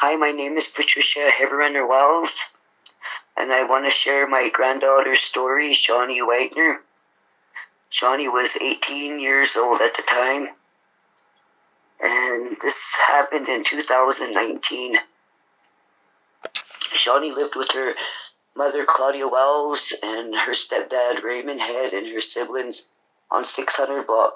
Hi, my name is Patricia Heavyrunner Wells, and I want to share my granddaughter's story, Shawnie Wagner. Shawnie was 18 years old at the time, and this happened in 2019. Shawnie lived with her mother, Claudia Wells, and her stepdad, Raymond Head, and her siblings on 600 block.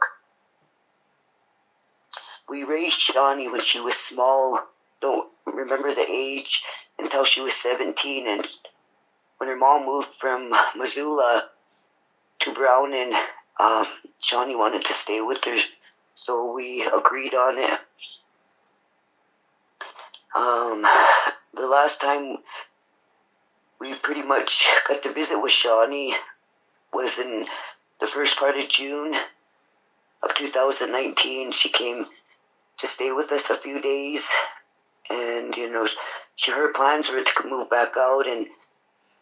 We raised Shawnie when she was small. Don't remember the age until she was 17, and when her mom moved from Missoula to Browning, Shawnie wanted to stay with her, so we agreed on it. The last time we pretty much got to visit with Shawnie was in the first part of June of 2019. She came to stay with us a few days, and her plans were to move back out and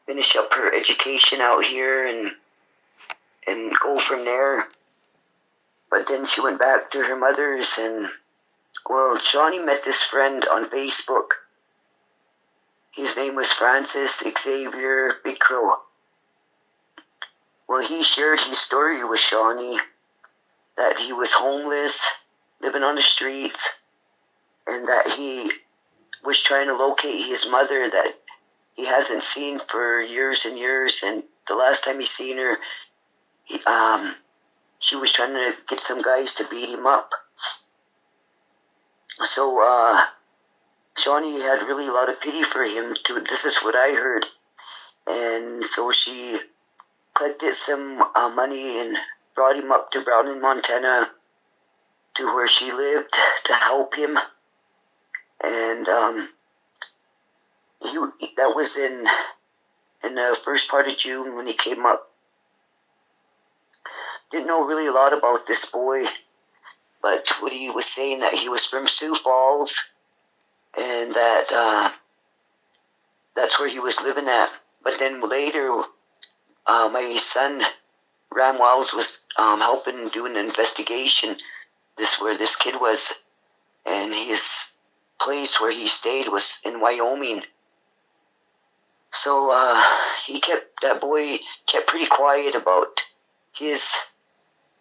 finish up her education out here and go from there. But then she went back to her mother's, and Shawnie met this friend on Facebook. His name was Francis Xavier Big Crow. Well, he shared his story with Shawnie, that he was homeless, living on the streets, and that he was trying to locate his mother that he hasn't seen for years and years. And the last time he seen her, she was trying to get some guys to beat him up. So Shawnie had really a lot of pity for him too. This is what I heard. And so she collected some money and brought him up to Browning, Montana, to where she lived to help him. And that was in the first part of June when he came up. Didn't know really a lot about this boy, but what he was saying, that he was from Sioux Falls, and that that's where he was living at. But then later, my son, Ram Wells, was helping do an investigation where this kid was, and his place where he stayed was in Wyoming. So that boy kept pretty quiet about his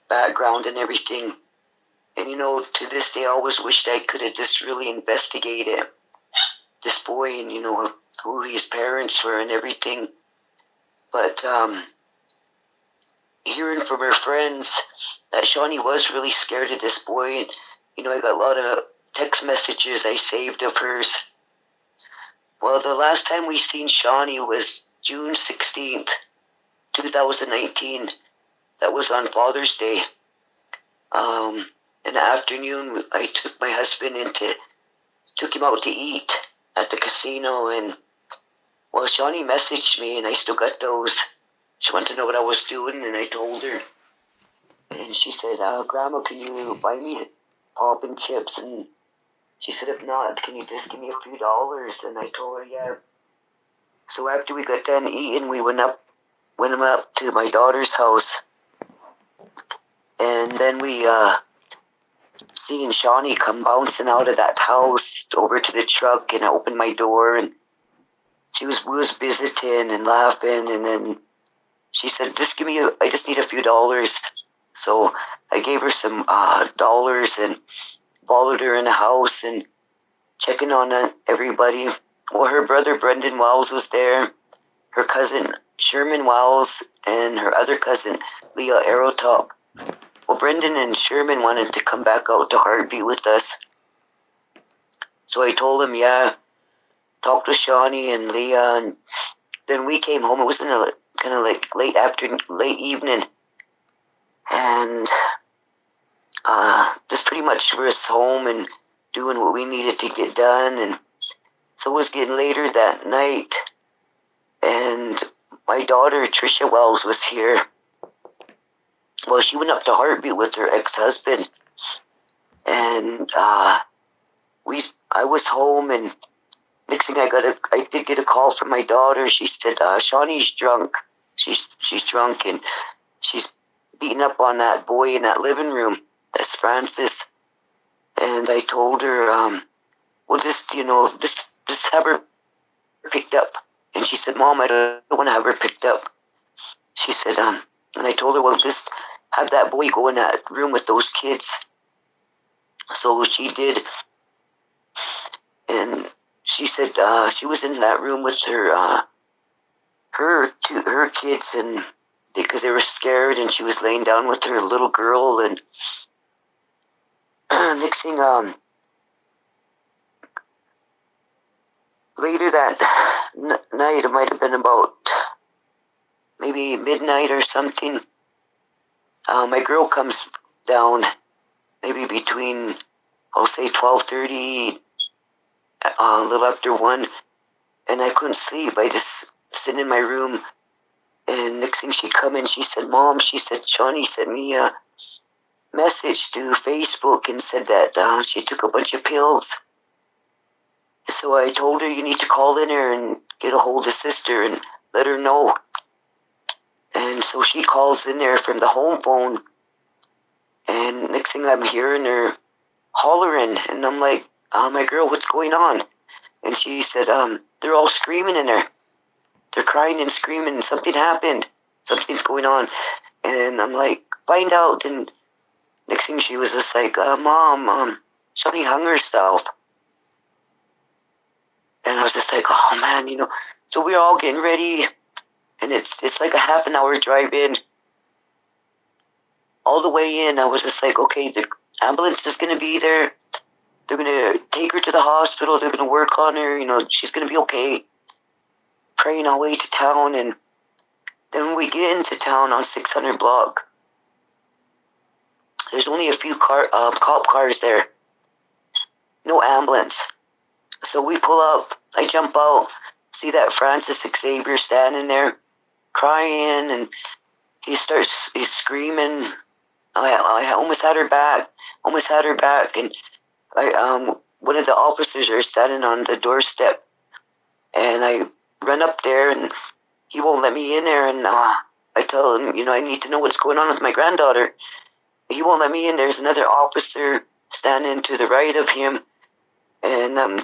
background and everything. And to this day, I always wished I could have just really investigated this boy and who his parents were and everything. But hearing from her friends that Shawnie was really scared of this boy, and I got a lot of text messages I saved of hers. Well, the last time we seen Shawnie was June 16th, 2019. That was on Father's Day. In the afternoon, I took my husband took him out to eat at the casino, and Shawnie messaged me, and I still got those. She wanted to know what I was doing, and I told her. And she said, Grandma, can you buy me pop and chips? And she said, if not, can you just give me a few dollars? And I told her, yeah. So after we got done eating, we went up to my daughter's house. And then we seen Shawnie come bouncing out of that house over to the truck, and I opened my door, and we was visiting and laughing, and then she said, I just need a few dollars. So I gave her some dollars and followed her in the house and checking on everybody. Well, her brother Brendan Wells was there, her cousin Sherman Wells, and her other cousin Leah Aerotop. Well, Brendan and Sherman wanted to come back out to Heartbeat with us. So I told them, yeah, talked with Shawnie and Leah, and then we came home. It was in a kind of like late evening, and just pretty much we was home and doing what we needed to get done. And so it was getting later that night, and my daughter Tricia Wells was here. Well, she went up to Heartbeat with her ex-husband, and I was home, and next thing I did get a call from my daughter. She said, Shawnie's drunk. She's drunk, and she's beating up on that boy in that living room. That's Francis. And I told her, just just have her picked up. And she said, Mom, I don't want to have her picked up. She said, and I told her, well, just have that boy go in that room with those kids. So she did. And she said she was in that room with her kids, and because they were scared, and she was laying down with her little girl. And next thing, later that night, it might have been about maybe midnight or something, my girl comes down, maybe between, I'll say 12:30, a little after 1, and I couldn't sleep. I just sitting in my room, and next thing she come in, she said, Mom, she said, Shawnie sent me a message through Facebook and said that she took a bunch of pills. So I told her, you need to call in her and get a hold of sister and let her know. And so she calls in there from the home phone, and next thing I'm hearing her hollering, and I'm like, my girl, what's going on? And she said, they're all screaming in there. They're crying and screaming. Something happened. Something's going on. And I'm like, find out. And next thing she was just like, Mom, Shawnie hung herself. And I was just like, oh man, So we were all getting ready, and it's like a half an hour drive in. All the way in, I was just like, okay, the ambulance is going to be there. They're going to take her to the hospital. They're going to work on her. She's going to be okay. Praying our way to town. And then when we get into town on 600 block, there's only a few cop cars there. No ambulance. So we pull up. I jump out. See that Francis Xavier standing there crying. And he's screaming. I almost had her back. And one of the officers are standing on the doorstep, and I run up there, and he won't let me in there. And I tell him, I need to know what's going on with my granddaughter. He won't let me in. There's another officer standing to the right of him, and I'm,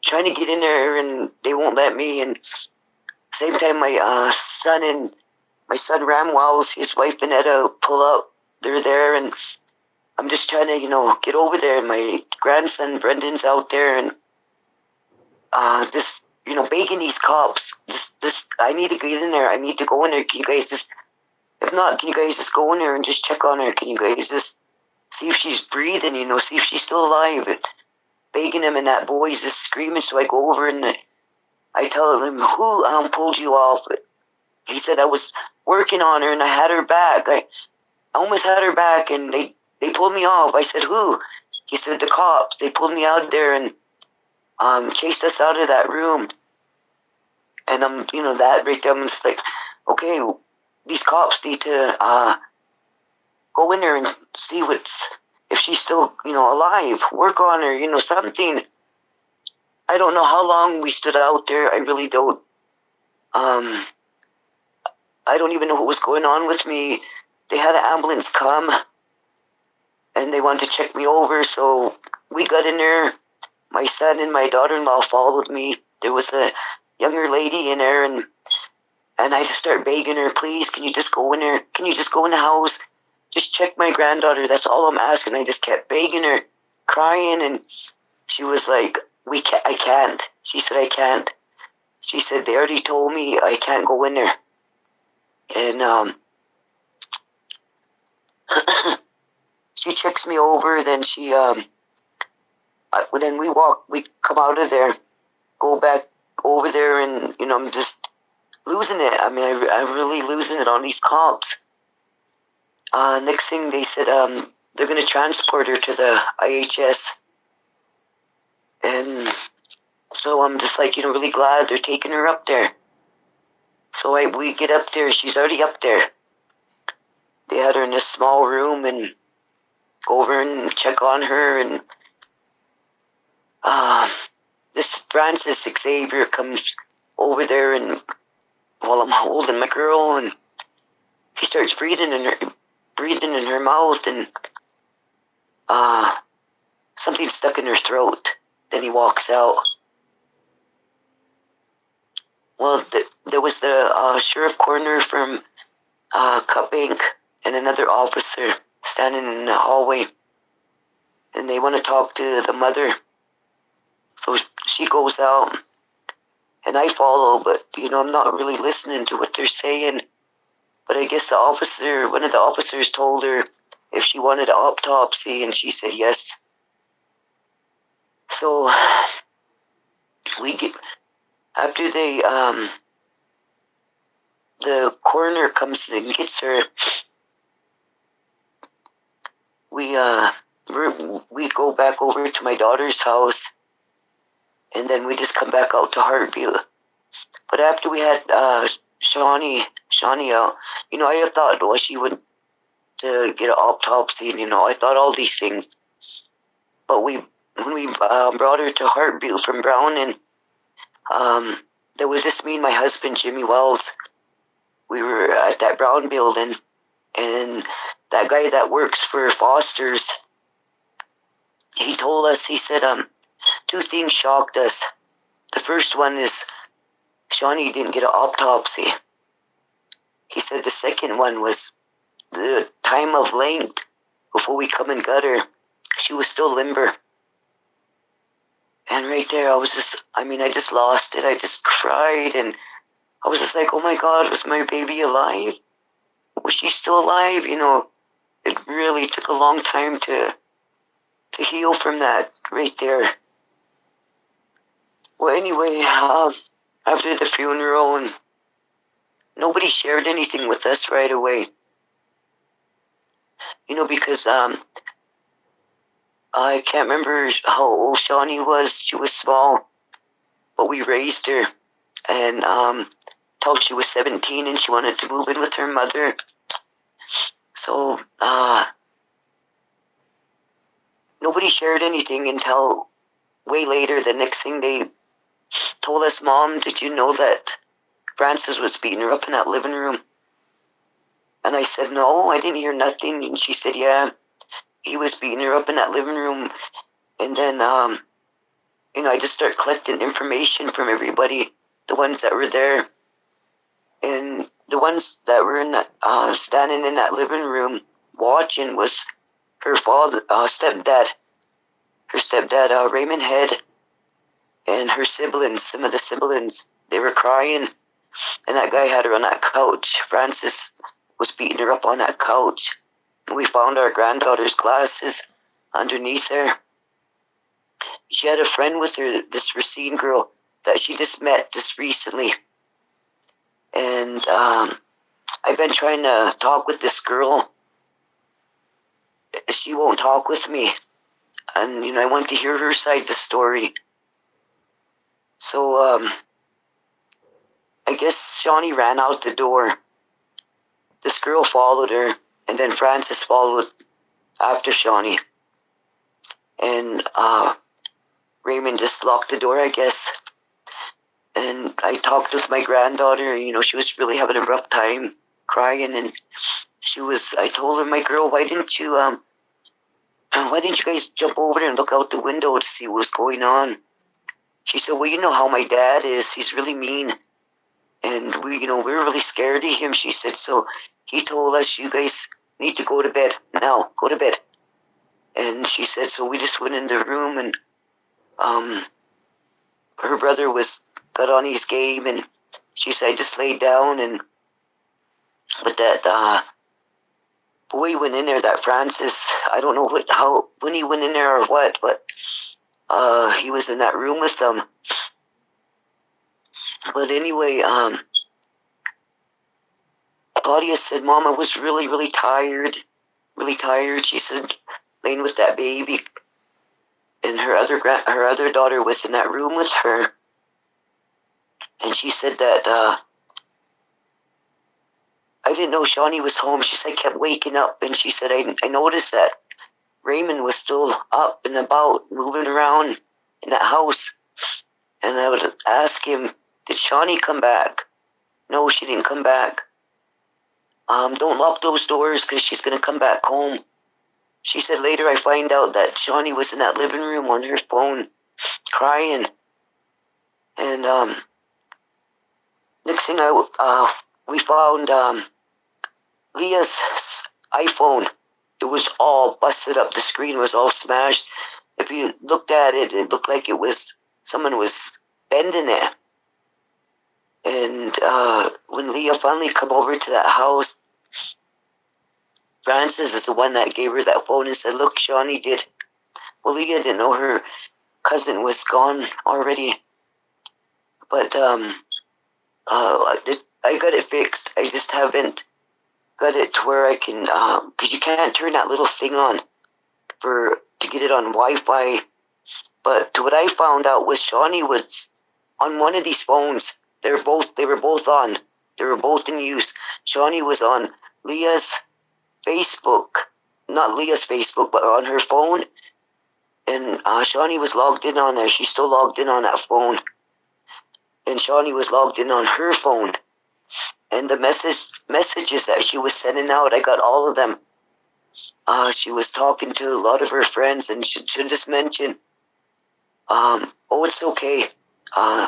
trying to get in there, and they won't let me. And same time, my son Ram Wells, his wife Vanetta, pull up. They're there, and I'm just trying to, get over there. And my grandson Brendan's out there, and just, begging these cops. I need to get in there. I need to go in there. Can you guys just, if not, can you guys just go in there and just check on her? Can you guys just see if she's breathing, see if she's still alive? And begging him, and that boy's just screaming. So I go over and I tell him, who pulled you off? He said, I was working on her and I had her back. I almost had her back, and they pulled me off. I said, who? He said, the cops. They pulled me out there and chased us out of that room. And I'm, that right there, I'm just like, okay, these cops need to go in there and see if she's still, alive. Work on her, something. I don't know how long we stood out there. I really don't. I don't even know what was going on with me. They had an ambulance come, and they wanted to check me over, so we got in there. My son and my daughter-in-law followed me. There was a younger lady in there, and I just started begging her, please, can you just go in there? Can you just go in the house? Just check my granddaughter. That's all I'm asking. I just kept begging her, crying, and she was like, I can't. She said, I can't. She said, they already told me I can't go in there. And she checks me over, then she then we come out of there, go back over there, and I'm just losing it. I mean, I'm really losing it on these cops. Next thing they said, they're going to transport her to the IHS, and so I'm just like, really glad they're taking her up there. So we get up there, she's already up there. They had her in this small room, and go over and check on her, and this Francis Xavier comes over there, and while I'm holding my girl, and he starts breathing in her mouth, and something stuck in her throat. Then he walks out. Well, there was the sheriff coroner from Cut Bank and another officer standing in the hallway, and they want to talk to the mother. So she goes out, and I follow, but I'm not really listening to what they're saying. But I guess one of the officers told her if she wanted an autopsy, and she said yes. So after the coroner comes and gets her, we go back over to my daughter's house, and then we just come back out to Hartview. But after we had Shawnie out, I thought, well, she went to get an autopsy, and I thought all these things. But when we brought her to Hartview from Browning, there was just me and my husband, Jimmy Wells. We were at that Brown building, and that guy that works for Foster's, he told us, he said, two things shocked us. The first one is Shawnie didn't get an autopsy. He said the second one was the time of length before we come and got her. She was still limber. And right there, I just lost it. I just cried, and I was just like, oh my God, was my baby alive? Was she still alive? It really took a long time to heal from that right there. Well, anyway, after the funeral, and nobody shared anything with us right away. Because I can't remember how old Shawnie was. She was small, but we raised her, and till she was 17, and she wanted to move in with her mother. So nobody shared anything until way later. The next thing they told us, Mom, did you know that Francis was beating her up in that living room? And I said, no, I didn't hear nothing. And she said, yeah, he was beating her up in that living room. And then, I just started collecting information from everybody, the ones that were there. And the ones that were in that, standing in that living room watching was her stepdad. Her stepdad, Raymond Head, and her siblings, some of the siblings. They were crying, and that guy had her on that couch. Francis was beating her up on that couch. And we found our granddaughter's glasses underneath her. She had a friend with her, this Racine girl that she just met just recently. And I've been trying to talk with this girl. She won't talk with me. And, I want to hear her side of the story. So, I guess Shawnie ran out the door. This girl followed her, and then Francis followed after Shawnie. And Raymond just locked the door, I guess. And I talked with my granddaughter, and, she was really having a rough time crying. And I told her, my girl, why didn't you guys jump over there and look out the window to see what was going on? She said, well, you know how my dad is. He's really mean. And we were really scared of him, she said. So he told us, you guys need to go to bed now. Go to bed. And she said, so we just went in the room, and her brother got on his game, and she said, I just laid down, but that boy went in there, that Francis, I don't know when he went in there or what, but he was in that room with them. But anyway, Claudia said, Mom, I was really, really tired. Really tired. She said, laying with that baby. And her other daughter was in that room with her. And she said that I didn't know Shawnie was home. She said, I kept waking up. And she said, I noticed that Raymond was still up and about, moving around in that house. And I would ask him, did Shawnie come back? No, she didn't come back. Don't lock those doors because she's going to come back home. She said later I find out that Shawnie was in that living room on her phone crying. And next thing we found Leah's iPhone. It was all busted up. The screen was all smashed. If you looked at it, it looked like someone was bending it. And when Leah finally come over to that house, Francis is the one that gave her that phone and said, "Look, Shawnie did." Well, Leah didn't know her cousin was gone already, but I got it fixed. I just haven't got it to where I can, because you can't turn that little thing on to get it on Wi-Fi. But what I found out was Shawnie was on one of these phones. They were both on. They were both in use. Shawnie was on Leah's Facebook, not Leah's Facebook, but on her phone. And Shawnie was logged in on there. She's still logged in on that phone. And Shawnie was logged in on her phone. And the messages that she was sending out, I got all of them. She was talking to a lot of her friends, and she just mentioned, "Oh, it's okay,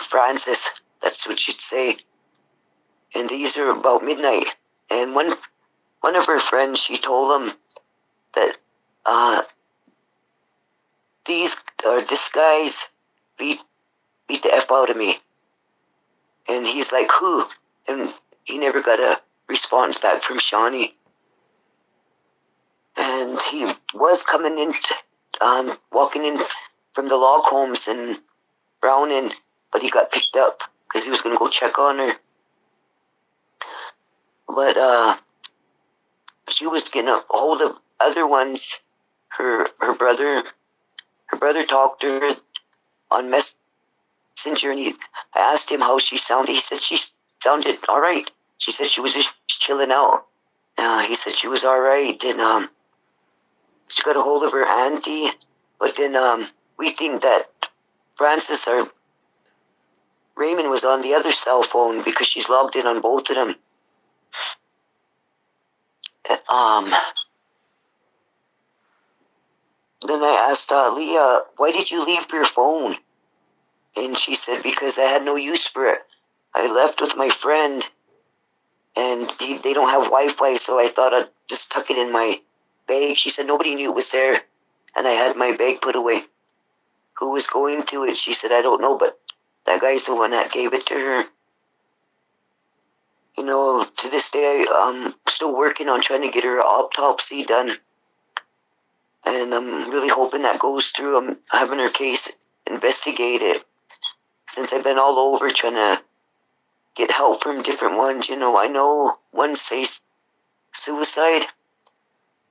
Francis." That's what she'd say. And these are about midnight. And one of her friends, she told him that this guy's beat the F out of me. And he's like, "Who?" And he never got a response back from Shawnie. And he was coming in, walking in from the log homes in Browning, but he got picked up because he was going to go check on her. But she was getting a hold of other ones. Her brother talked to her on Messenger, and I asked him how she sounded. He said she sounded all right. She said she was just chilling out. He said she was all right, and she got a hold of her auntie. But then we think that Francis or Raymond was on the other cell phone because she's logged in on both of them. Then I asked Leah, "Why did you leave your phone?" And she said, "Because I had no use for it. I left with my friend, and they don't have Wi-Fi, so I thought I'd just tuck it in my bag." She said nobody knew it was there, and I had my bag put away. Who was going to it? She said, "I don't know, but that guy's the one that gave it to her." You know, to this day, I'm still working on trying to get her autopsy done. And I'm really hoping that goes through. I'm having her case investigated. Since I've been all over trying to get help from different ones, you know, I know one says suicide,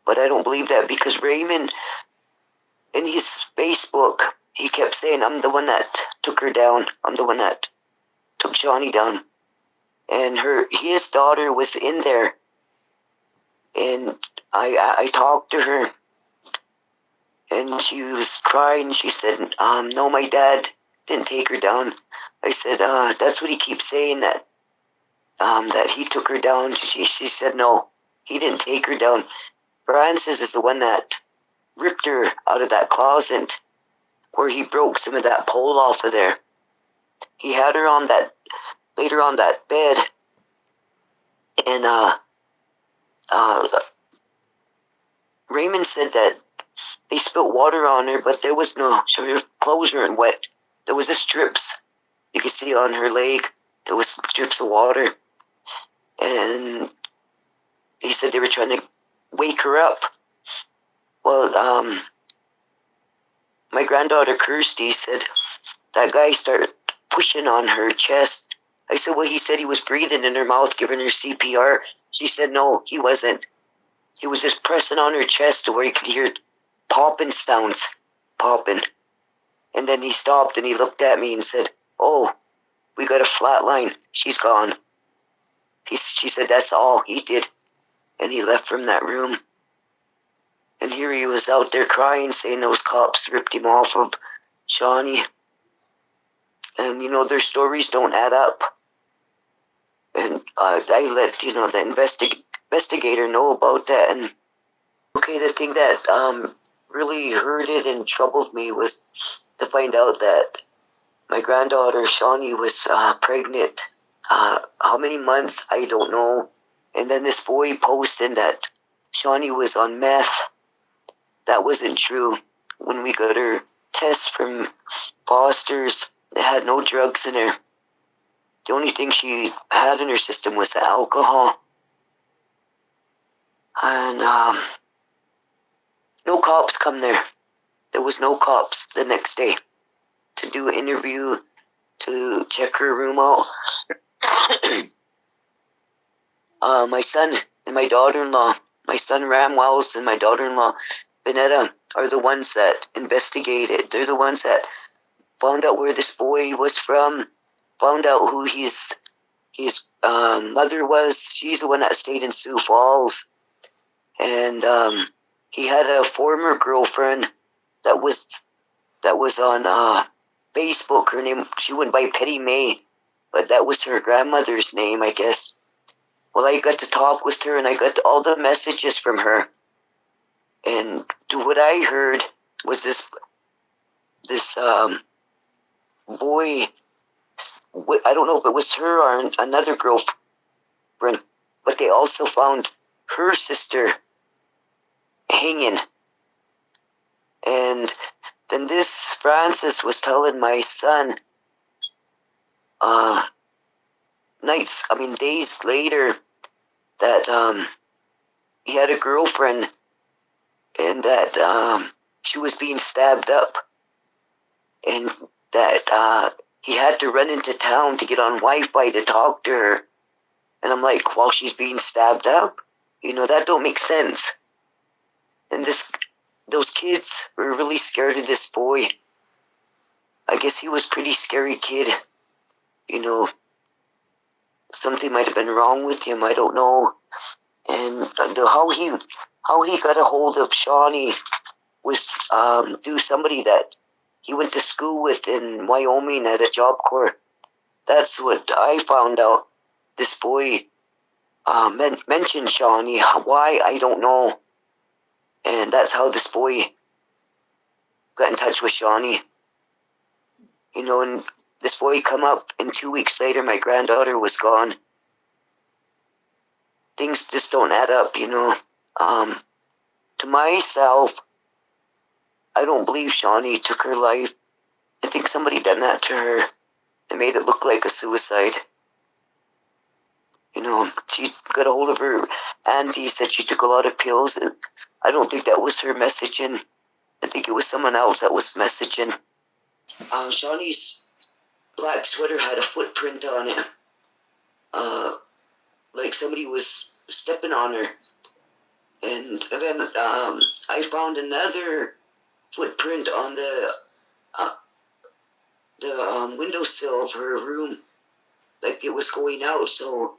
but I don't believe that because Raymond, in his Facebook, he kept saying, "I'm the one that took her down. I'm the one that took Shawnie down." And his daughter was in there, and I talked to her, and she was crying. She said, "No, my dad didn't take her down." I said, "That's what he keeps saying, that he took her down." She said, "No, he didn't take her down. Francis is the one that ripped her out of that closet where he broke some of that pole off of there. He had her later on that bed, and Raymond said that they spilled water on her, but there was no, so her clothes weren't wet. There was just drips. You could see on her leg, there was drips of water. And he said they were trying to wake her up. Well, my granddaughter Kirsty said that guy started pushing on her chest. I said, "Well, he said he was breathing in her mouth, giving her CPR." She said, "No, he wasn't. He was just pressing on her chest to where you could hear popping sounds, popping." And then he stopped and he looked at me and said, "Oh, we got a flat line. She's gone." She said that's all he did. And he left from that room. And here he was out there crying, saying those cops ripped him off of Shawnie. And, you know, their stories don't add up. And I let, you know, the investigator know about that. And, okay, the thing that really hurted and troubled me was to find out that my granddaughter, Shawnie, was pregnant How many months, I don't know. And then this boy posted that Shawnie was on meth. That wasn't true. When we got her test from Foster's, it had no drugs in her. The only thing she had in her system was the alcohol. And no cops come there. There was no cops the next day to do an interview, to check her room out. My son and my daughter-in-law, my son Ram Wells and my daughter-in-law Vanetta, are the ones that investigated. They're the ones that found out where this boy was from, found out who his mother was. She's the one that stayed in Sioux Falls. And he had a former girlfriend that was on Facebook. Her name, she went by Petty May, but that was her grandmother's name, I guess. Well, I got to talk with her, and I got all the messages from her. And what I heard was this boy, I don't know if it was her or another girlfriend, but they also found her sister hanging. And then this Francis was telling my son days later that he had a girlfriend and that she was being stabbed up, and that he had to run into town to get on Wi-Fi to talk to her. And I'm like, while she's being stabbed up? That don't make sense. And those kids were really scared of this boy. I guess he was a pretty scary kid. Something might have been wrong with him, I don't know. And how he got a hold of Shawnie was through somebody that he went to school with in Wyoming at a Job Corps. That's what I found out. This boy mentioned Shawnie. Why, I don't know. And that's how this boy got in touch with Shawnie. And this boy come up, and 2 weeks later, my granddaughter was gone. Things just don't add up, To myself, I don't believe Shawnie took her life. I think somebody done that to her and made it look like a suicide. She got a hold of her auntie, said she took a lot of pills, and I don't think that was her messaging. I think it was someone else that was messaging. Shawnie's black sweater had a footprint on it. Like somebody was stepping on her. And then I found another footprint on the windowsill of her room, like it was going out. So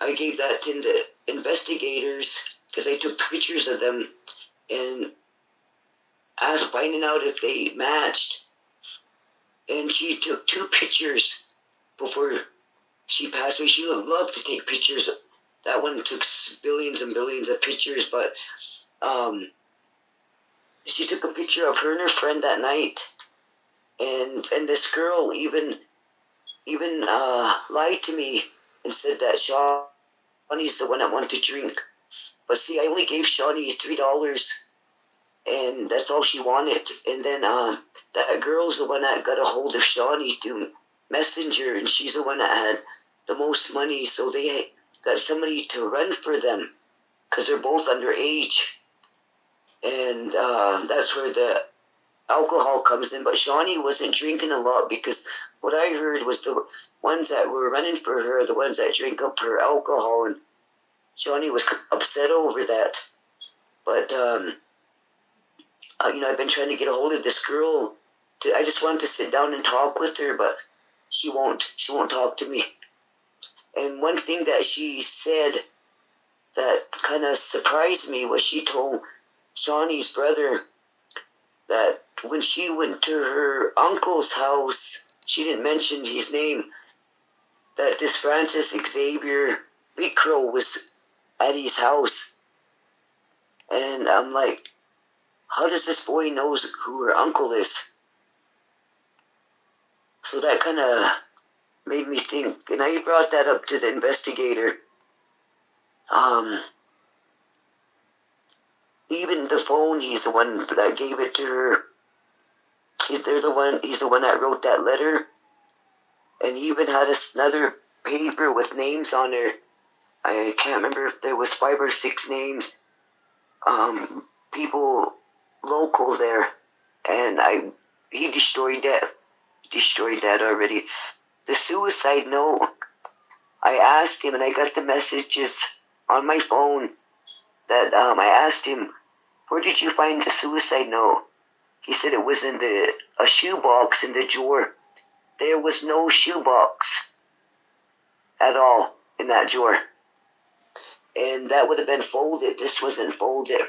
I gave that to the investigators because I took pictures of them and asked, finding out if they matched. And she took 2 pictures before she passed away. She loved to take pictures. That one took billions and billions of pictures, but she took a picture of her and her friend that night. And this girl even lied to me and said that Shawnie's the one that wanted to drink. But see, I only gave Shawnie $3, and that's all she wanted. And then that girl's the one that got a hold of Shawnie through Messenger, and she's the one that had the most money, so they got somebody to run for them because they're both underage. And that's where the alcohol comes in. But Shawnie wasn't drinking a lot, because what I heard was the ones that were running for her, the ones that drank up her alcohol, and Shawnie was upset over that. But I've been trying to get a hold of this girl. I just wanted to sit down and talk with her, but she won't talk to me. And one thing that she said that kind of surprised me was she told Shawnie's brother that when she went to her uncle's house, she didn't mention his name, that this Francis Xavier Big Crow was at his house. And I'm like, how does this boy know who her uncle is? So that kind of made me think, and I brought that up to the investigator. Even the phone, he's the one that gave it to her. He's the one that wrote that letter, and he even had another paper with names on there. I can't remember if there was 5 or 6 names. People local there, and he destroyed that already. The suicide note, I asked him, and I got the messages on my phone that I asked him, where did you find the suicide note? He said it was in a shoebox in the drawer. There was no shoebox at all in that drawer. And that would have been folded. This wasn't folded.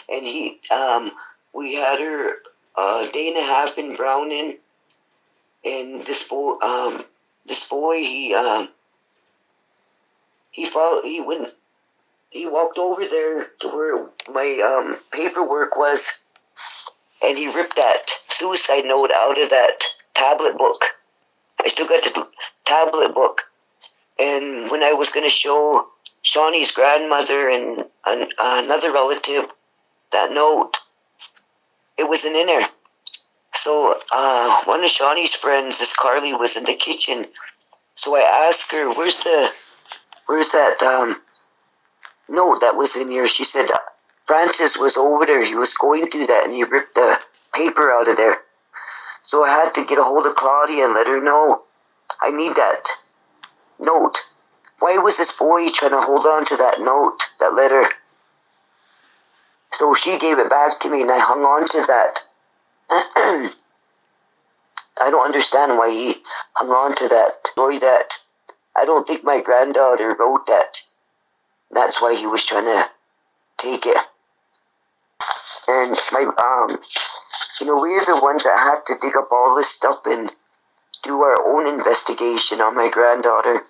And we had her a day and a half in Browning. And this boy, he walked over there to where my paperwork was, and he ripped that suicide note out of that tablet book. I still got the tablet book. And when I was going to show Shawnie's grandmother and another relative that note, it wasn't in there. So one of Shawnie's friends, this Carly, was in the kitchen. So I asked her, where's that note that was in here? She said, Francis was over there. He was going through that, and he ripped the paper out of there. So I had to get a hold of Claudia and let her know, I need that note. Why was this boy trying to hold on to that note, that letter? So she gave it back to me, and I hung on to that. I don't understand why he hung on to that, or that. I don't think my granddaughter wrote that. That's why he was trying to take it. And we're the ones that had to dig up all this stuff and do our own investigation on my granddaughter.